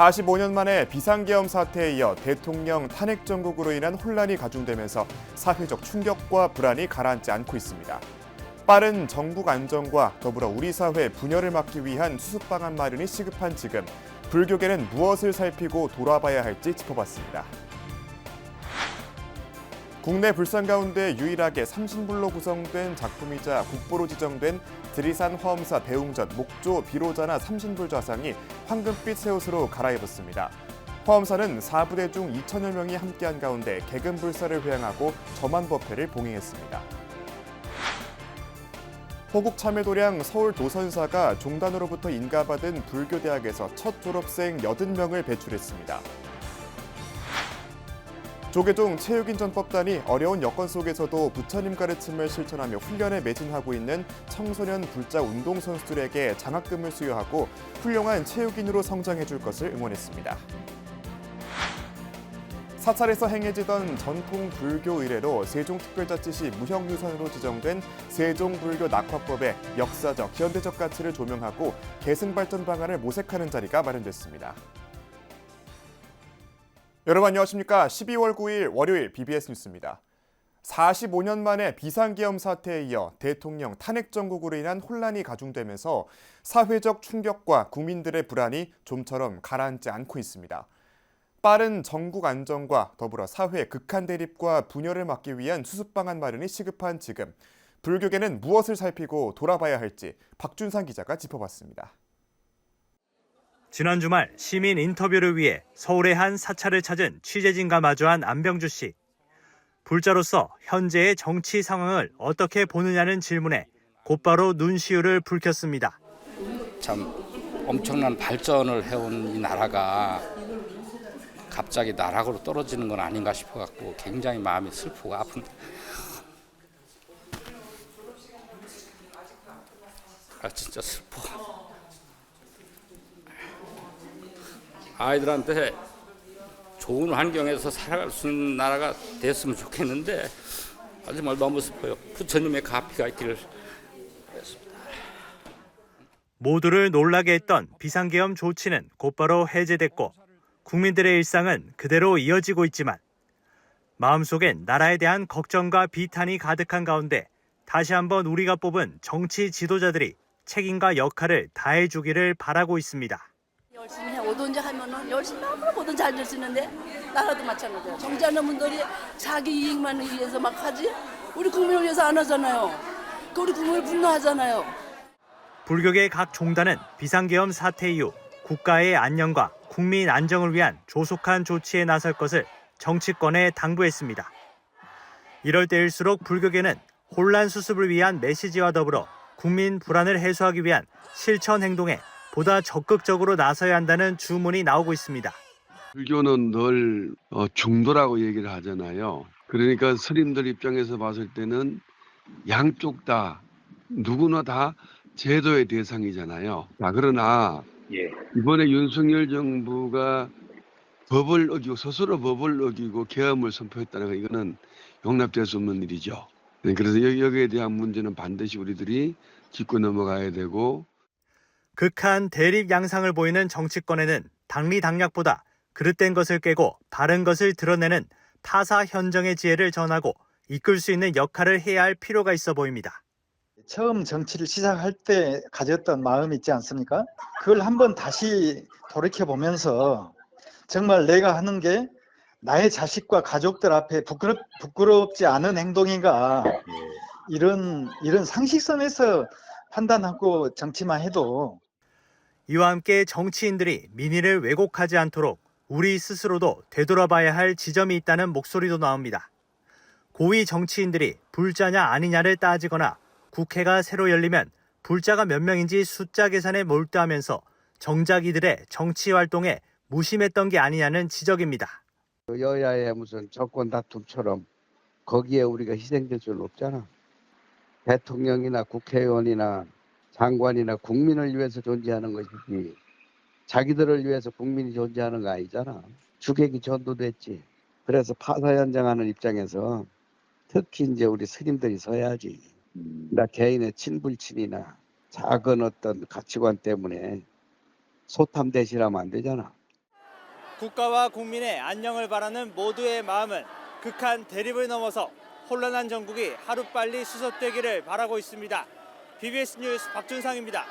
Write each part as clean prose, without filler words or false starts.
45년 만에 비상계엄 사태에 이어 대통령 탄핵 정국으로 인한 혼란이 가중되면서 사회적 충격과 불안이 가라앉지 않고 있습니다. 빠른 정국 안정과 더불어 우리 사회 분열을 막기 위한 수습 방안 마련이 시급한 지금, 불교계는 무엇을 살피고 돌아봐야 할지 짚어봤습니다. 국내 불상 가운데 유일하게 삼신불로 구성된 작품이자 국보로 지정된 지리산 화엄사 대웅전 목조 비로자나 삼신불 좌상이 황금빛 새 옷으로 갈아입었습니다. 화엄사는 4부대 중 2천여 명이 함께한 가운데 개근불사를 회항하고 점안법회를 봉행했습니다. 호국 참여도량 서울도선사가 종단으로부터 인가받은 불교대학에서 첫 졸업생 80명을 배출했습니다. 조계종 체육인전법단이 어려운 여건 속에서도 부처님 가르침을 실천하며 훈련에 매진하고 있는 청소년 불자 운동선수들에게 장학금을 수여하고 훌륭한 체육인으로 성장해줄 것을 응원했습니다. 사찰에서 행해지던 전통 불교 의례로 세종특별자치시 무형유산으로 지정된 세종불교 낙화법의 역사적, 현대적 가치를 조명하고 계승발전 방안을 모색하는 자리가 마련됐습니다. 여러분 안녕하십니까? 12월 9일 월요일 BBS 뉴스입니다. 45년 만에 비상계엄 사태에 이어 대통령 탄핵 정국으로 인한 혼란이 가중되면서 사회적 충격과 국민들의 불안이 좀처럼 가라앉지 않고 있습니다. 빠른 정국 안정과 더불어 사회 극한 대립과 분열을 막기 위한 수습 방안 마련이 시급한 지금, 불교계는 무엇을 살피고 돌아봐야 할지 박준상 기자가 짚어봤습니다. 지난 주말 시민 인터뷰를 위해 서울의 한 사찰을 찾은 취재진과 마주한 안병주 씨. 불자로서 현재의 정치 상황을 어떻게 보느냐는 질문에 곧바로 눈시울을 붉혔습니다. 참 엄청난 발전을 해온 이 나라가 갑자기 나락으로 떨어지는 건 아닌가 싶어갖고 굉장히 마음이 슬프고 아픈데, 진짜 슬퍼. 아이들한테 좋은 환경에서 살아갈 수 있는 나라가 됐으면 좋겠는데 정말 너무 슬퍼요. 부처님의 가피가 있기를 바랬습니다. 모두를 놀라게 했던 비상계엄 조치는 곧바로 해제됐고 국민들의 일상은 그대로 이어지고 있지만 마음속엔 나라에 대한 걱정과 비탄이 가득한 가운데 다시 한번 우리가 뽑은 정치 지도자들이 책임과 역할을 다해주기를 바라고 있습니다. 열심히 해 오든지 하면은 열심히 하고 뭐든지 잘 될 수 있는데 나라도 마찬가지야. 정치하는 분들이 자기 이익만 위해서 막 하지 우리 국민을 위해서 안 하잖아요. 우리 국민을 분노하잖아요. 불교계 각 종단은 비상계엄 사태 이후 국가의 안녕과 국민 안정을 위한 조속한 조치에 나설 것을 정치권에 당부했습니다. 이럴 때일수록 불교계는 혼란 수습을 위한 메시지와 더불어 국민 불안을 해소하기 위한 실천 행동에 보다 적극적으로 나서야 한다는 주문이 나오고 있습니다. 불교는 늘 중도라고 얘기를 하잖아요. 그러니까 스님들 입장에서 봤을 때는 양쪽 다 누구나 다 제도의 대상이잖아요. 그러나 이번에 윤석열 정부가 법을 어기고 스스로 법을 어기고 계엄을 선포했다는 거, 이거는 용납될 수 없는 일이죠. 그래서 여기에 대한 문제는 반드시 우리들이 짚고 넘어가야 되고, 극한 대립 양상을 보이는 정치권에는 당리당략보다 그릇된 것을 깨고 바른 것을 드러내는 타사 현정의 지혜를 전하고 이끌 수 있는 역할을 해야 할 필요가 있어 보입니다. 처음 정치를 시작할 때 가졌던 마음이 있지 않습니까? 그걸 한번 다시 돌이켜보면서 정말 내가 하는 게 나의 자식과 가족들 앞에 부끄럽지 않은 행동인가, 이런 상식선에서 판단하고 정치만 해도. 이와 함께 정치인들이 민의를 왜곡하지 않도록 우리 스스로도 되돌아봐야 할 지점이 있다는 목소리도 나옵니다. 고위 정치인들이 불자냐 아니냐를 따지거나 국회가 새로 열리면 불자가 몇 명인지 숫자 계산에 몰두하면서 정작 이들의 정치 활동에 무심했던 게 아니냐는 지적입니다. 여야의 무슨 정권 다툼처럼 거기에 우리가 희생될 수는 없잖아. 대통령이나 국회의원이나 장관이나 국민을 위해서 존재하는 것이지 자기들을 위해서 국민이 존재하는 거 아니잖아. 주객이 전도됐지. 그래서 파사 현장하는 입장에서 특히 이제 우리 스님들이 서야지. 나 개인의 친불친이나 작은 어떤 가치관 때문에 소탐대실하면 안 되잖아. 국가와 국민의 안녕을 바라는 모두의 마음은 극한 대립을 넘어서 혼란한 전국이 하루빨리 수습되기를 바라고 있습니다. BBS 뉴스 박준상입니다.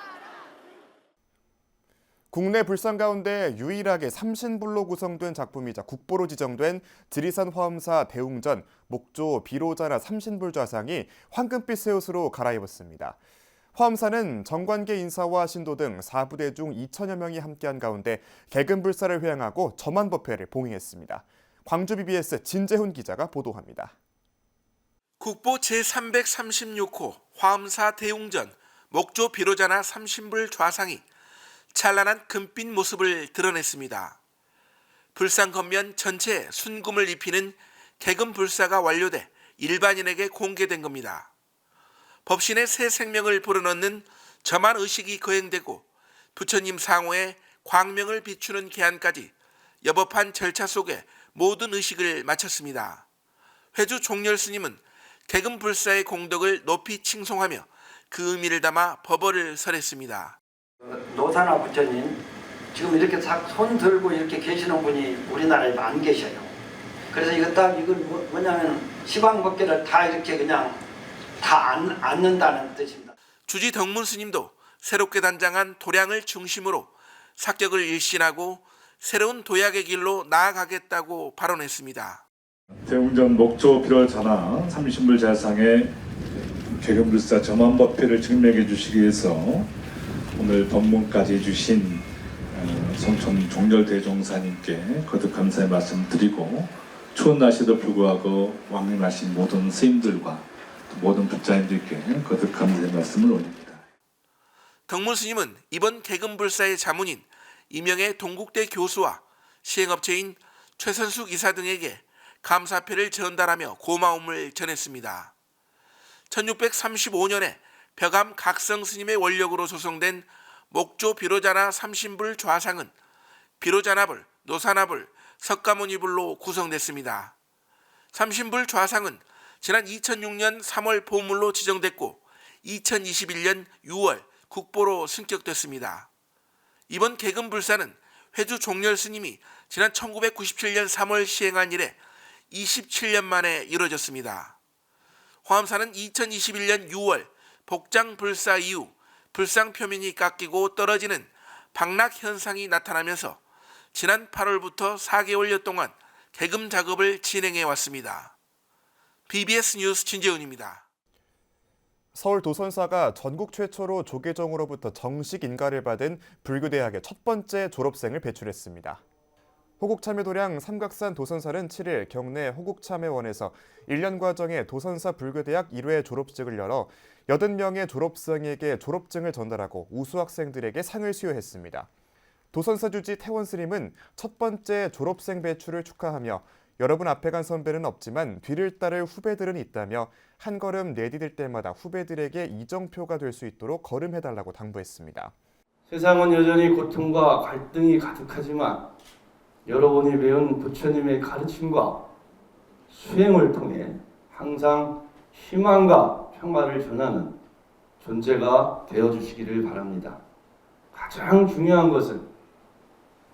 국내 불상 가운데 유일하게 삼신불로 구성된 작품이자 국보로 지정된 지리산 화엄사 대웅전 목조 비로자나 삼신불 좌상이 황금빛 새 옷으로 갈아입었습니다. 화엄사는 정관계 인사와 신도 등 4부대 중 2천여 명이 함께한 가운데 개근불사를 회항하고 점안법회를 봉행했습니다. 광주 BBS 진재훈 기자가 보도합니다. 국보 제336호 화엄사 대웅전 목조 비로자나 삼신불 좌상이 찬란한 금빛 모습을 드러냈습니다. 불상 겉면 전체에 순금을 입히는 개금불사가 완료돼 일반인에게 공개된 겁니다. 법신의 새 생명을 불어넣는 점안 의식이 거행되고 부처님 상호에 광명을 비추는 계안까지 여법한 절차 속에 모든 의식을 마쳤습니다. 회주 종렬 스님은 개금불사의 공덕을 높이 칭송하며 그 의미를 담아 법어를 설했습니다. 노사나 부처님 지금 이렇게 손 들고 이렇게 계시는 분이 우리나라에 안 계셔요. 그래서 이건 뭐냐면 시방법계를 다 이렇게 그냥 다 앉는다는 뜻입니다. 주지 덕문 스님도 새롭게 단장한 도량을 중심으로 사격을 일신하고 새로운 도약의 길로 나아가겠다고 발언했습니다. 대웅전 목조 비로자나 삼신불 좌상의 개금불사 점안법회를 증명해 주시기 위해서 오늘 법문까지 해주신 성천 종렬 대종사님께 거듭 감사의 말씀 드리고 추운 날씨도 불구하고 왕림하신 모든 스님들과 모든 부자님들께 거듭 감사의 말씀을 올립니다. 덕문 스님은 이번 개금불사의 자문인 이명의 동국대 교수와 시행업체인 최선숙 이사 등에게 감사패를 전달하며 고마움을 전했습니다. 1635년에 벽암 각성 스님의 원력으로 조성된 목조 비로자나 삼신불 좌상은 비로자나불, 노사나불, 석가모니불로 구성됐습니다. 삼신불 좌상은 지난 2006년 3월 보물로 지정됐고 2021년 6월 국보로 승격됐습니다. 이번 개금불사는 회주 종렬 스님이 지난 1997년 3월 시행한 이래 27년 만에 이루어졌습니다. 화엄사는 2021년 6월 복장불사 이후 불상 표면이 깎이고 떨어지는 박락 현상이 나타나면서 지난 8월부터 4개월여 동안 개금 작업을 진행해 왔습니다. BBS 뉴스 진재훈입니다. 서울 도선사가 전국 최초로 조계종으로부터 정식 인가를 받은 불교대학의 첫 번째 졸업생을 배출했습니다. 호국참여도량 삼각산 도선사는 7일 경내 호국참여원에서 1년 과정의 도선사 불교대학 1회 졸업식을 열어 80명의 졸업생에게 졸업증을 전달하고 우수 학생들에게 상을 수여했습니다. 도선사 주지 태원 스님은 첫 번째 졸업생 배출을 축하하며 여러분 앞에 간 선배는 없지만 뒤를 따를 후배들은 있다며 한 걸음 내디딜 때마다 후배들에게 이정표가 될 수 있도록 걸음해달라고 당부했습니다. 세상은 여전히 고통과 갈등이 가득하지만 여러분이 배운 부처님의 가르침과 수행을 통해 항상 희망과 평화를 전하는 존재가 되어주시기를 바랍니다. 가장 중요한 것은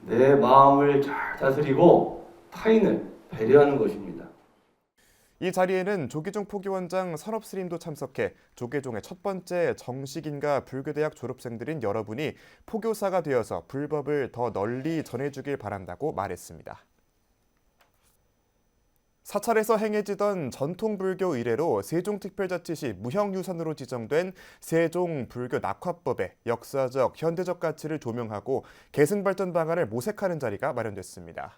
내 마음을 잘 다스리고 타인을 배려하는 것입니다. 이 자리에는 조계종 포교원장 선업스님도 참석해 조계종의 첫 번째 정식인가 불교대학 졸업생들인 여러분이 포교사가 되어서 불법을 더 널리 전해주길 바란다고 말했습니다. 사찰에서 행해지던 전통불교 의례로 세종특별자치시 무형유산으로 지정된 세종불교 낙화법의 역사적, 현대적 가치를 조명하고 계승발전 방안을 모색하는 자리가 마련됐습니다.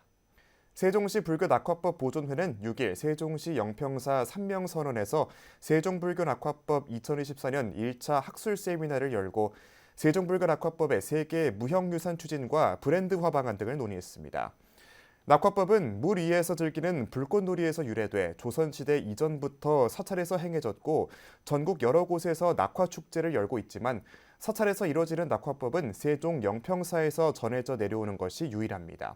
세종시 불교낙화법 보존회는 6일 세종시 영평사 삼명선원에서 세종불교낙화법 2024년 1차 학술 세미나를 열고 세종불교낙화법의 세계 무형유산 추진과 브랜드화 방안 등을 논의했습니다. 낙화법은 물 위에서 즐기는 불꽃놀이에서 유래돼 조선시대 이전부터 사찰에서 행해졌고 전국 여러 곳에서 낙화축제를 열고 있지만 사찰에서 이뤄지는 낙화법은 세종 영평사에서 전해져 내려오는 것이 유일합니다.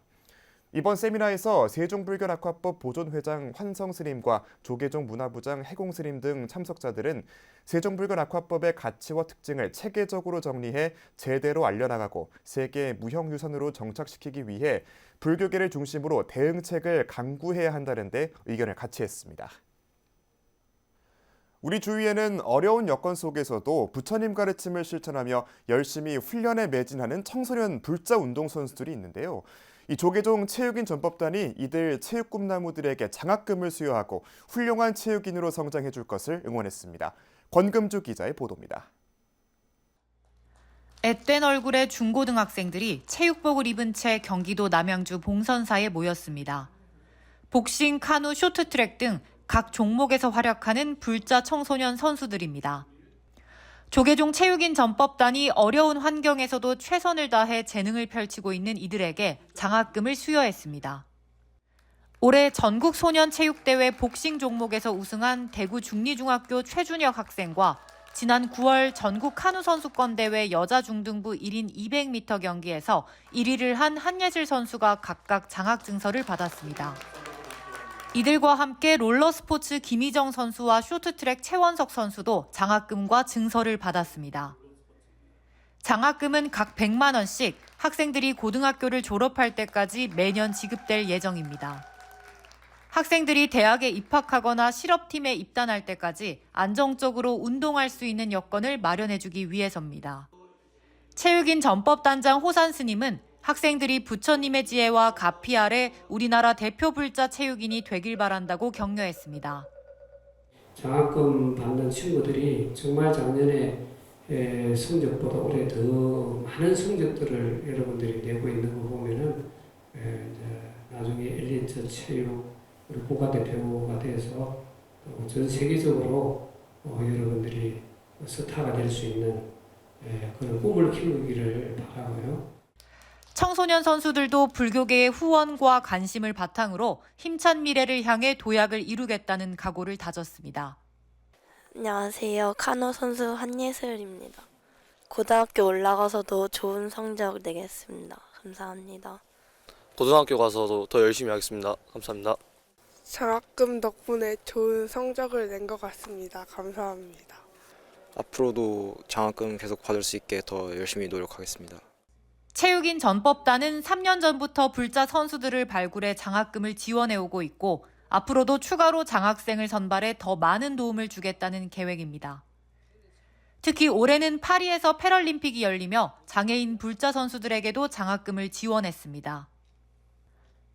이번 세미나에서 세종불교낙화법 보존회장 환성스님과 조계종 문화부장 해공스님 등 참석자들은 세종불교낙화법의 가치와 특징을 체계적으로 정리해 제대로 알려나가고 세계 무형유산으로 정착시키기 위해 불교계를 중심으로 대응책을 강구해야 한다는 데 의견을 같이 했습니다. 우리 주위에는 어려운 여건 속에서도 부처님 가르침을 실천하며 열심히 훈련에 매진하는 청소년 불자 운동선수들이 있는데요. 이 조계종 체육인 전법단이 이들 체육 꿈나무들에게 장학금을 수여하고 훌륭한 체육인으로 성장해 줄 것을 응원했습니다. 권금주 기자의 보도입니다. 앳된 얼굴의 중고등학생들이 체육복을 입은 채 경기도 남양주 봉선사에 모였습니다. 복싱, 카누, 쇼트트랙 등 각 종목에서 활약하는 불자 청소년 선수들입니다. 조계종 체육인 전법단이 어려운 환경에서도 최선을 다해 재능을 펼치고 있는 이들에게 장학금을 수여했습니다. 올해 전국 소년체육대회 복싱 종목에서 우승한 대구 중리중학교 최준혁 학생과 지난 9월 전국 카누 선수권 대회 여자 중등부 1인 200m 경기에서 1위를 한 한예슬 선수가 각각 장학 증서를 받았습니다. 이들과 함께 롤러스포츠 김희정 선수와 쇼트트랙 최원석 선수도 장학금과 증서를 받았습니다. 장학금은 각 100만 원씩 학생들이 고등학교를 졸업할 때까지 매년 지급될 예정입니다. 학생들이 대학에 입학하거나 실업팀에 입단할 때까지 안정적으로 운동할 수 있는 여건을 마련해주기 위해서입니다. 체육인 전법단장 호산 스님은 학생들이 부처님의 지혜와 가피 아래 우리나라 대표 불자 체육인이 되길 바란다고 격려했습니다. 장학금 받는 친구들이 정말 작년에 성적보다 올해 더 많은 성적들을 여러분들이 내고 있는 거 보면은 나중에 엘리트 체육 국가대표가 돼서 전 세계적으로 여러분들이 스타가 될 수 있는 그런 꿈을 키우기를 바라고요. 청소년 선수들도 불교계의 후원과 관심을 바탕으로 힘찬 미래를 향해 도약을 이루겠다는 각오를 다졌습니다. 안녕하세요. 카누 선수 한예슬입니다. 고등학교 올라가서도 좋은 성적 내겠습니다. 감사합니다. 고등학교 가서도 더 열심히 하겠습니다. 감사합니다. 장학금 덕분에 좋은 성적을 낸 것 같습니다. 감사합니다. 앞으로도 장학금 계속 받을 수 있게 더 열심히 노력하겠습니다. 체육인 전법단은 3년 전부터 불자 선수들을 발굴해 장학금을 지원해오고 있고 앞으로도 추가로 장학생을 선발해 더 많은 도움을 주겠다는 계획입니다. 특히 올해는 파리에서 패럴림픽이 열리며 장애인 불자 선수들에게도 장학금을 지원했습니다.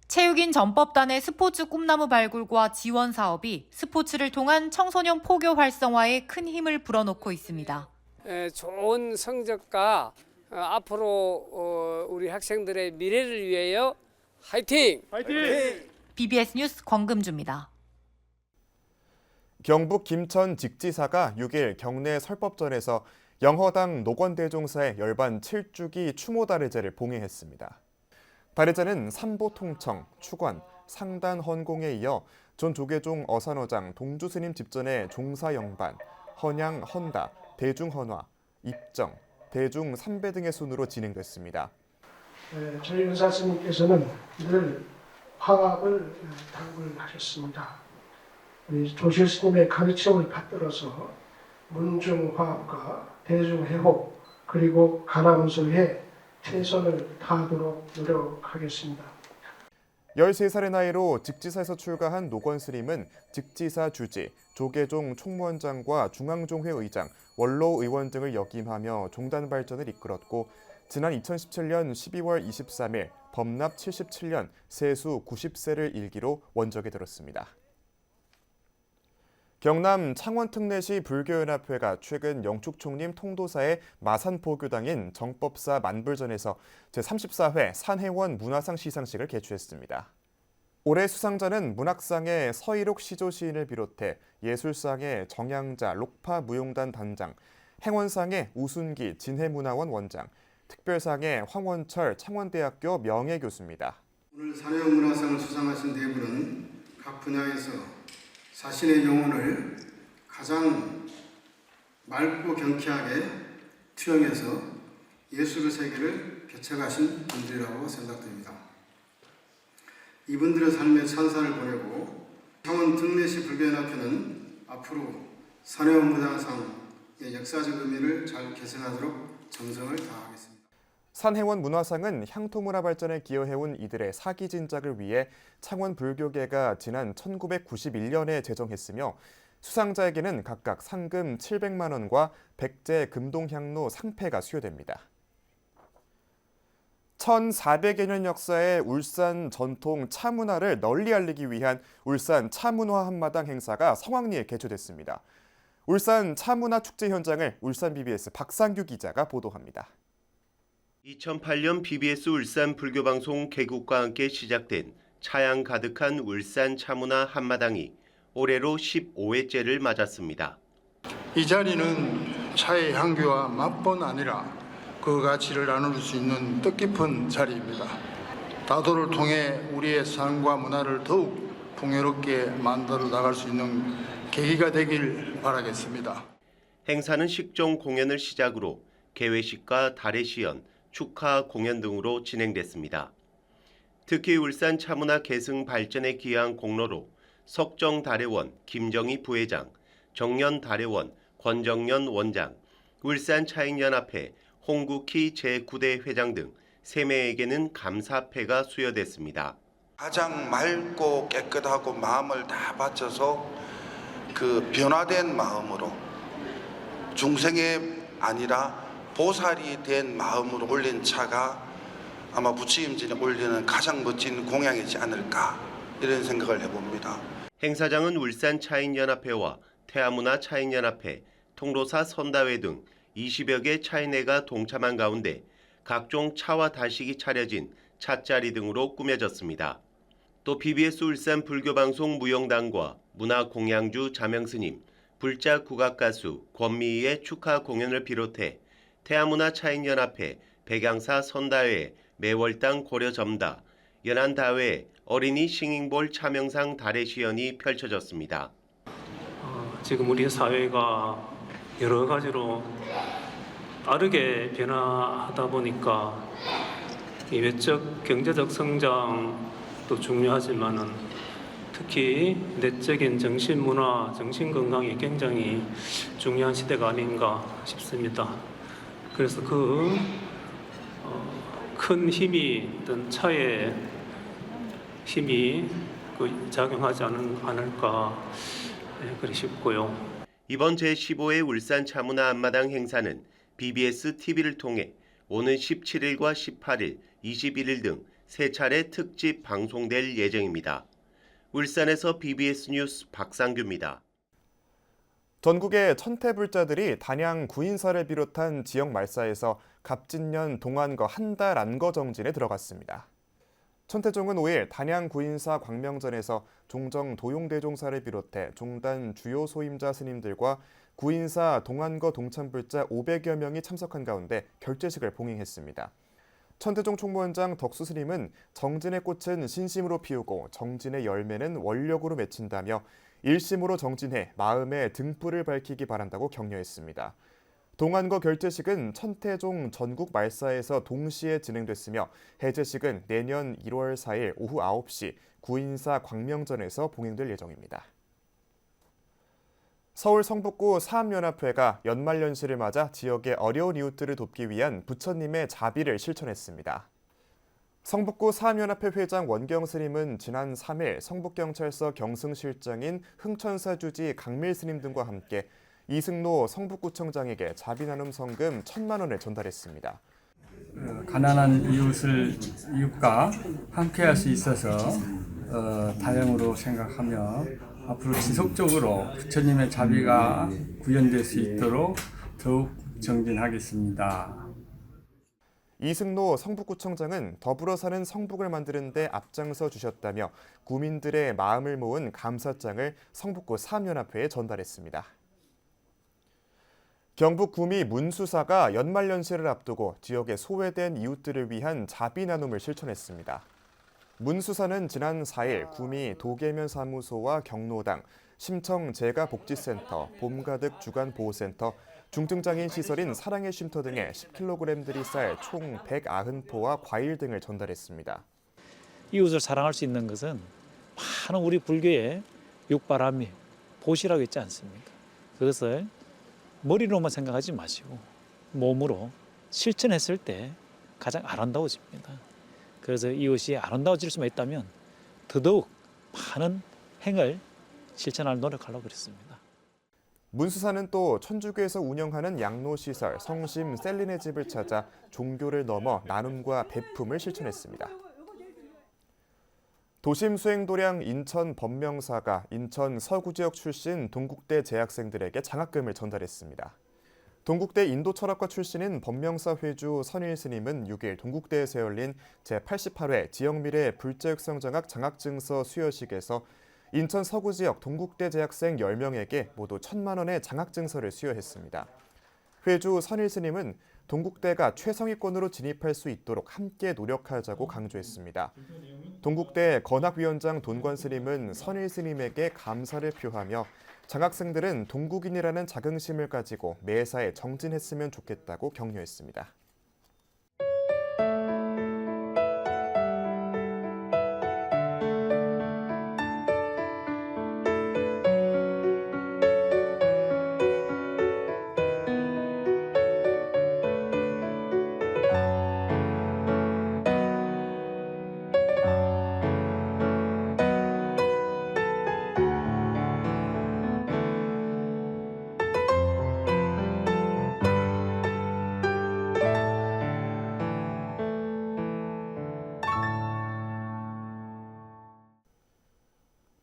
체육인 전법단의 스포츠 꿈나무 발굴과 지원 사업이 스포츠를 통한 청소년 포교 활성화에 큰 힘을 불어넣고 있습니다. 좋은 성적과 앞으로 우리 학생들의 미래를 위하여 화이팅! 화이팅! BBS 뉴스 권금주입니다. 경북 김천 직지사가 6일 경내 설법전에서 영허당 노건대종사의 열반 7주기 추모다례제를 봉행했습니다. 다례제는 삼보통청, 추관, 상단 헌공에 이어 전 조계종 어산어장 동주스님 집전의 종사영반, 헌양 헌다, 대중헌화, 입정, 대중 3배 등의 순으로 진행됐습니다. 저희 은사스님께서는 늘 화합을 당부하셨습니다. 우리 조실스님의 가르침을 받들어서 문중화합과 대중회복 그리고 가나운서에 최선을 다하도록 노력하겠습니다. 13살의 나이로 직지사에서 출가한 노건스님은 직지사 주지, 조계종 총무원장과 중앙종회 의장, 원로 의원 등을 역임하며 종단 발전을 이끌었고 지난 2017년 12월 23일 범납 77년 세수 90세를 일기로 원적에 들었습니다. 경남 창원특례시 불교연합회가 최근 영축총림 통도사의 마산포교당인 정법사 만불전에서 제34회 산해원 문화상 시상식을 개최했습니다. 올해 수상자는 문학상의 서일옥 시조시인을 비롯해 예술상의 정양자 록파 무용단 단장, 행원상의 우순기 진해문화원 원장, 특별상의 황원철 창원대학교 명예교수입니다. 오늘 산해원 문화상을 수상하신 네 분은 각 분야에서 자신의 영혼을 가장 맑고 경쾌하게 투영해서 예술의 세계를 개척하신 분들이라고 생각됩니다. 이분들의 삶에 찬사를 보내고 창원 특례시 불교연합회는 앞으로 산해원문화상의 역사적 의미를 잘 계승하도록 정성을 다하겠습니다. 산해원 문화상은 향토문화 발전에 기여해온 이들의 사기 진작을 위해 창원 불교계가 지난 1991년에 제정했으며 수상자에게는 각각 상금 700만 원과 백제 금동향로 상패가 수여됩니다. 1400여 년 역사의 울산 전통 차문화를 널리 알리기 위한 울산 차문화 한마당 행사가 성황리에 개최됐습니다. 울산 차문화 축제 현장을 울산 BBS 박상규 기자가 보도합니다. 2008년 BBS 울산 불교방송 개국과 함께 시작된 차양 가득한 울산 차문화 한마당이 올해로 15회째를 맞았습니다. 이 자리는 차의 향기와 맛뿐 아니라 그 가치를 나눌 수 있는 뜻깊은 자리입니다. 다도를 통해 우리의 삶과 문화를 더욱 풍요롭게 만들어 나갈 수 있는 계기가 되길 바라겠습니다. 행사는 식종 공연을 시작으로 개회식과 달의 시연, 축하 공연 등으로 진행됐습니다. 특히 울산 차문화 계승 발전에 기여한 공로로 석정달해원 김정희 부회장, 정년달해원 권정년 원장, 울산 차익연합회 홍국희 제9대 회장 등 3명에게는 감사패가 수여됐습니다. 가장 맑고 깨끗하고 마음을 다 바쳐서 그 변화된 마음으로 중생이 아니라 보살이 된 마음으로 올린 차가 아마 부처님전에 올리는 가장 멋진 공양이지 않을까 이런 생각을 해봅니다. 행사장은 울산 차익연합회와 태화문화 차익연합회, 통로사 선다회 등 20여 개 차이내가 동참한 가운데 각종 차와 다식이 차려진 찻자리 등으로 꾸며졌습니다. 또 BBS 울산 불교방송 무용단과 문화공양주 자명스님, 불자 국악가수 권미희의 축하 공연을 비롯해 태화문화 차익연합회, 백양사 선다회, 매월당 고려점다, 연안다회 어린이 싱잉볼 차명상 달의 시연이 펼쳐졌습니다. 지금 우리 사회가 여러 가지로 빠르게 변화하다 보니까 이 외적 경제적 성장도 중요하지만은 특히 내적인 정신 문화, 정신 건강이 굉장히 중요한 시대가 아닌가 싶습니다. 그래서 큰 힘이 어떤 차의 힘이 작용하지 않을까 그리 싶고요. 이번 제15회 울산 차문화 앞마당 행사는 BBS TV를 통해 오는 17일과 18일, 21일 등 3차례 특집 방송될 예정입니다. 울산에서 BBS 뉴스 박상규입니다. 전국의 천태불자들이 단양 구인사를 비롯한 지역 말사에서 갑진년 동안거 한 달 안거 정진에 들어갔습니다. 천태종은 5일 단양 구인사 광명전에서 종정 도용대종사를 비롯해 종단 주요 소임자 스님들과 구인사 동안거 동참불자 500여 명이 참석한 가운데 결제식을 봉행했습니다. 천태종 총무원장 덕수 스님은 정진의 꽃은 신심으로 피우고 정진의 열매는 원력으로 맺힌다며 일심으로 정진해 마음의 등불을 밝히기 바란다고 격려했습니다. 동안거 결제식은 천태종 전국 말사에서 동시에 진행됐으며 해제식은 내년 1월 4일 오후 9시 구인사 광명전에서 봉행될 예정입니다. 서울 성북구 사암연합회가 연말연시를 맞아 지역의 어려운 이웃들을 돕기 위한 부처님의 자비를 실천했습니다. 성북구 사암연합회 회장 원경 스님은 지난 3일 성북경찰서 경승실장인 흥천사 주지 강밀 스님 등과 함께 이승로 성북구청장에게 자비나눔 성금 1,000만 원을 전달했습니다. 가난한 이웃과 함께할 수 있어서 다행으로 생각하며 앞으로 지속적으로 부처님의 자비가 구현될 수 있도록 더욱 정진하겠습니다. 이승로 성북구청장은 더불어 사는 성북을 만드는 데 앞장서 주셨다며 구민들의 마음을 모은 감사장을 성북구 사암연합회에 전달했습니다. 경북 구미 문수사가 연말연시를 앞두고 지역의 소외된 이웃들을 위한 자비 나눔을 실천했습니다. 문수사는 지난 4일 구미 도계면 사무소와 경로당, 심청 재가복지센터, 봄가득 주간보호센터, 중증장애인 시설인 사랑의 쉼터 등에 10kg들이 쌀 총 190포와 과일 등을 전달했습니다. 이웃을 사랑할 수 있는 것은 많은 우리 불교의 육바람이 보시라고 있지 않습니까? 그것을 머리로만 생각하지 마시고 몸으로 실천했을 때 가장 아름다워집니다. 그래서 이웃이 아름다워질 수만 있다면 더더욱 많은 행을 실천할 노력하려고 그랬습니다. 문수사는 또 천주교에서 운영하는 양로시설 성심 셀린의 집을 찾아 종교를 넘어 나눔과 배품을 실천했습니다. 도심 수행도량 인천 법명사가 인천 서구 지역 출신 동국대 재학생들에게 장학금을 전달했습니다. 동국대 인도철학과 출신인 법명사 회주 선일 스님은 6일 동국대에서 열린 제88회 지역미래 불자육성장학 장학증서 수여식에서 인천 서구 지역 동국대 재학생 10명에게 모두 1,000만 원의 장학증서를 수여했습니다. 회주 선일 스님은 동국대가 최상위권으로 진입할 수 있도록 함께 노력하자고 강조했습니다. 동국대 건학위원장 돈관 스님은 선일 스님에게 감사를 표하며 장학생들은 동국인이라는 자긍심을 가지고 매사에 정진했으면 좋겠다고 격려했습니다.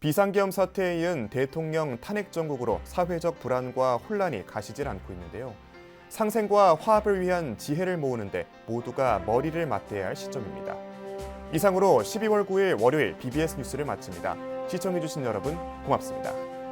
비상계엄 사태에 이은 대통령 탄핵 정국으로 사회적 불안과 혼란이 가시질 않고 있는데요. 상생과 화합을 위한 지혜를 모으는데 모두가 머리를 맞대야 할 시점입니다. 이상으로 12월 9일 월요일 BBS 뉴스를 마칩니다. 시청해주신 여러분 고맙습니다.